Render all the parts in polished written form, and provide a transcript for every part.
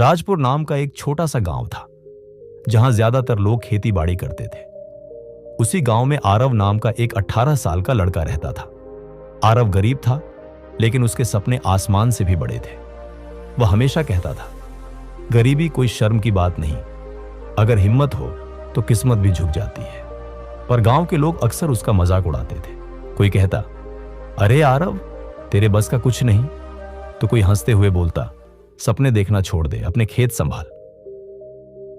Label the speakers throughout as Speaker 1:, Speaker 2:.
Speaker 1: राजपुर नाम का एक छोटा सा गांव था जहां ज्यादातर लोग खेती बाड़ी करते थे। उसी गांव में आरव नाम का एक 18 साल का लड़का रहता था। आरव गरीब था, लेकिन उसके सपने आसमान से भी बड़े थे। वह हमेशा कहता था, गरीबी कोई शर्म की बात नहीं, अगर हिम्मत हो तो किस्मत भी झुक जाती है। पर गांव के लोग अक्सर उसका मजाक उड़ाते थे। कोई कहता, अरे आरव, तेरे बस का कुछ नहीं, तो कोई हंसते हुए बोलता, सपने देखना छोड़ दे, अपने खेत संभाल।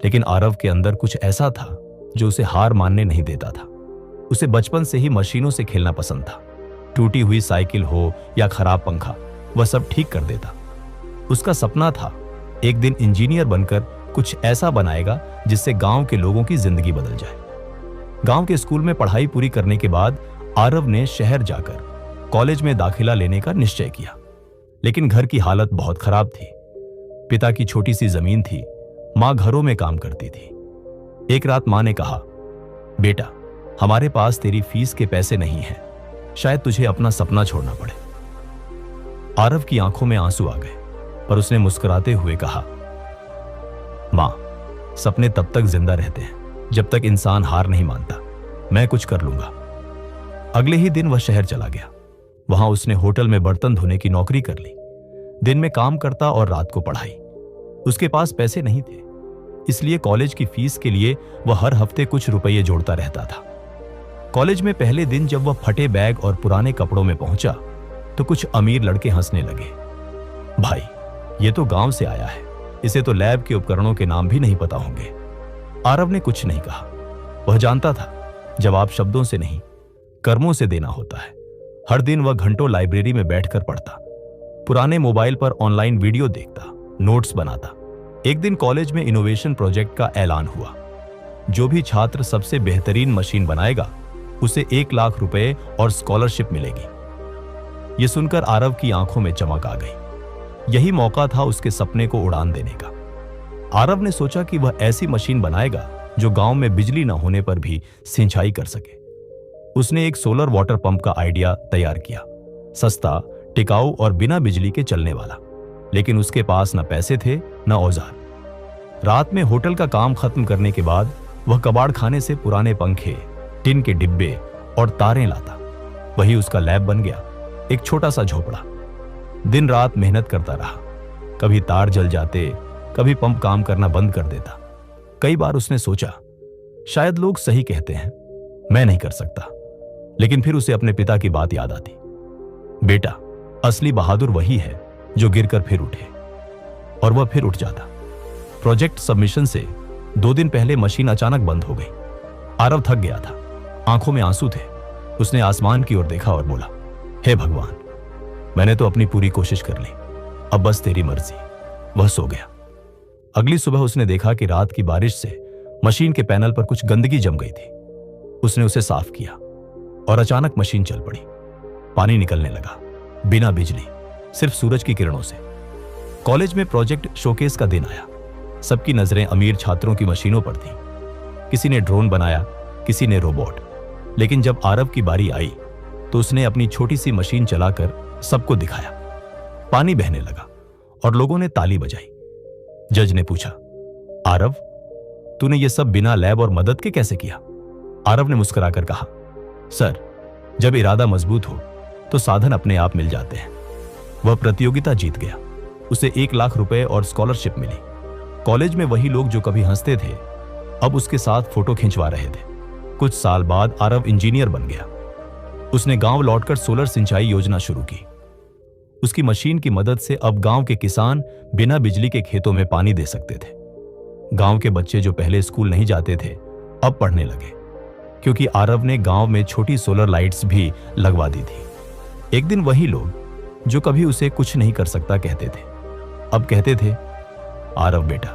Speaker 1: लेकिन आरव के अंदर कुछ ऐसा था जो उसे हार मानने नहीं देता था। उसे बचपन से ही मशीनों से खेलना पसंद था। टूटी हुई साइकिल हो या खराब पंखा, वह सब ठीक कर देता। उसका सपना था एक दिन इंजीनियर बनकर कुछ ऐसा बनाएगा जिससे गांव के लोगों की जिंदगी बदल जाए। गांव के स्कूल में पढ़ाई पूरी करने के बाद आरव ने शहर जाकर कॉलेज में दाखिला लेने का निश्चय किया। लेकिन घर की हालत बहुत खराब थी। पिता की छोटी सी जमीन थी, मां घरों में काम करती थी। एक रात मां ने कहा, बेटा, हमारे पास तेरी फीस के पैसे नहीं हैं, शायद तुझे अपना सपना छोड़ना पड़े। आरव की आंखों में आंसू आ गए, पर उसने मुस्कुराते हुए कहा, मां, सपने तब तक जिंदा रहते हैं जब तक इंसान हार नहीं मानता। मैं कुछ कर लूंगा। अगले ही दिन वह शहर चला गया। वहां उसने होटल में बर्तन धोने की नौकरी कर ली। दिन में काम करता और रात को पढ़ाई। उसके पास पैसे नहीं थे, इसलिए कॉलेज की फीस के लिए वह हर हफ्ते कुछ रुपये जोड़ता रहता था। कॉलेज में पहले दिन जब वह फटे बैग और पुराने कपड़ों में पहुंचा तो कुछ अमीर लड़के हंसने लगे। भाई, ये तो गांव से आया है, इसे तो लैब के उपकरणों के नाम भी नहीं पता होंगे। आरव ने कुछ नहीं कहा। वह जानता था जवाब शब्दों से नहीं, कर्मों से देना होता है। हर दिन वह घंटों लाइब्रेरी में बैठकर पढ़ता, पुराने मोबाइल पर ऑनलाइन वीडियो देखता, नोट्स बनाता। एक दिन कॉलेज में इनोवेशन प्रोजेक्ट का ऐलान हुआ। जो भी छात्र सबसे बेहतरीन मशीन बनाएगा उसे 1 लाख रुपए और स्कॉलरशिप मिलेगी। यह सुनकर आरव की आंखों में चमक आ गई। यही मौका था उसके सपने को उड़ान देने का। आरव ने सोचा कि वह ऐसी मशीन बनाएगा जो गांव में बिजली न होने पर भी सिंचाई कर सके। उसने एक सोलर वाटर पंप का आइडिया तैयार किया, सस्ता, टिकाऊ और बिना बिजली के चलने वाला। लेकिन उसके पास न पैसे थे न औजार। रात में होटल का काम खत्म करने के बाद वह कबाड़ खाने से पुराने पंखे, टिन के डिब्बे और तारें लाता। वही उसका लैब बन गया, एक छोटा सा झोपड़ा। दिन रात मेहनत करता रहा। कभी तार जल जाते, कभी पंप काम करना बंद कर देता। कई बार उसने सोचा, शायद लोग सही कहते हैं, मैं नहीं कर सकता। लेकिन फिर उसे अपने पिता की बात याद आती, बेटा, असली बहादुर वही है जो गिरकर फिर उठे। और वह फिर उठ जाता। प्रोजेक्ट सबमिशन से 2 दिन पहले मशीन अचानक बंद हो गई। आरव थक गया था, आंखों में आंसू थे। उसने आसमान की ओर देखा और बोला, हे भगवान, मैंने तो अपनी पूरी कोशिश कर ली, अब बस तेरी मर्जी। वह सो गया। अगली सुबह उसने देखा कि रात की बारिश से मशीन के पैनल पर कुछ गंदगी जम गई थी। उसने उसे साफ किया और अचानक मशीन चल पड़ी। पानी निकलने लगा, बिना बिजली, सिर्फ सूरज की किरणों से। कॉलेज में प्रोजेक्ट शोकेस का दिन आया। सबकी नजरें अमीर छात्रों की मशीनों पर थी। किसी ने ड्रोन बनाया, किसी ने रोबोट। लेकिन जब आरव की बारी आई तो उसने अपनी छोटी सी मशीन चलाकर सबको दिखाया। पानी बहने लगा और लोगों ने ताली बजाई। जज ने पूछा, आरव, तूने ये सब बिना लैब और मदद के कैसे किया? आरव ने मुस्कुराकर कहा, सर, जब इरादा मजबूत हो तो साधन अपने आप मिल जाते हैं। वह प्रतियोगिता जीत गया। उसे 1 लाख रुपए और स्कॉलरशिप मिली। कॉलेज में वही लोग जो कभी हंसते थे अब उसके साथ फोटो खिंचवा रहे थे। कुछ साल बाद आरव इंजीनियर बन गया। उसने गांव लौटकर सोलर सिंचाई योजना शुरू की। उसकी मशीन की मदद से अब गांव के किसान बिना बिजली के खेतों में पानी दे सकते थे। गांव के बच्चे जो पहले स्कूल नहीं जाते थे अब पढ़ने लगे, क्योंकि आरव ने गांव में छोटी सोलर लाइट्स भी लगवा दी थी। एक दिन वही लोग जो कभी उसे कुछ नहीं कर सकता कहते थे, अब कहते थे, आरव बेटा,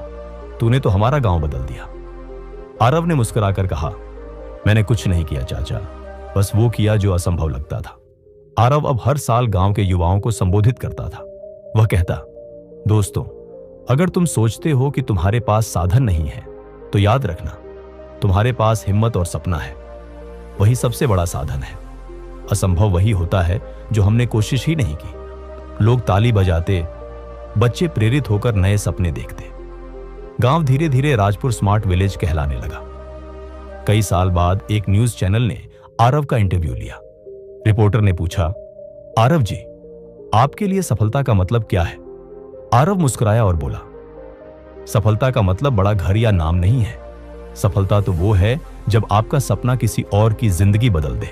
Speaker 1: तूने तो हमारा गांव बदल दिया। आरव ने मुस्कुराकर कहा, मैंने कुछ नहीं किया चाचा, बस वो किया जो असंभव लगता था। आरव अब हर साल गांव के युवाओं को संबोधित करता था। वह कहता, दोस्तों, अगर तुम सोचते हो कि तुम्हारे पास साधन नहीं है तो याद रखना, तुम्हारे पास हिम्मत और सपना है। वही सबसे बड़ा साधन है। असंभव वही होता है जो हमने कोशिश ही नहीं की। लोग ताली बजाते, बच्चे प्रेरित होकर नए सपने देखते। गांव धीरे धीरे राजपुर स्मार्ट विलेज कहलाने लगा। कई साल बाद एक न्यूज चैनल ने आरव का इंटरव्यू लिया। रिपोर्टर ने पूछा, आरव जी, आपके लिए सफलता का मतलब क्या है? आरव मुस्कुराया और बोला, सफलता का मतलब बड़ा घर या नाम नहीं है। सफलता तो वो है जब आपका सपना किसी और की जिंदगी बदल दे।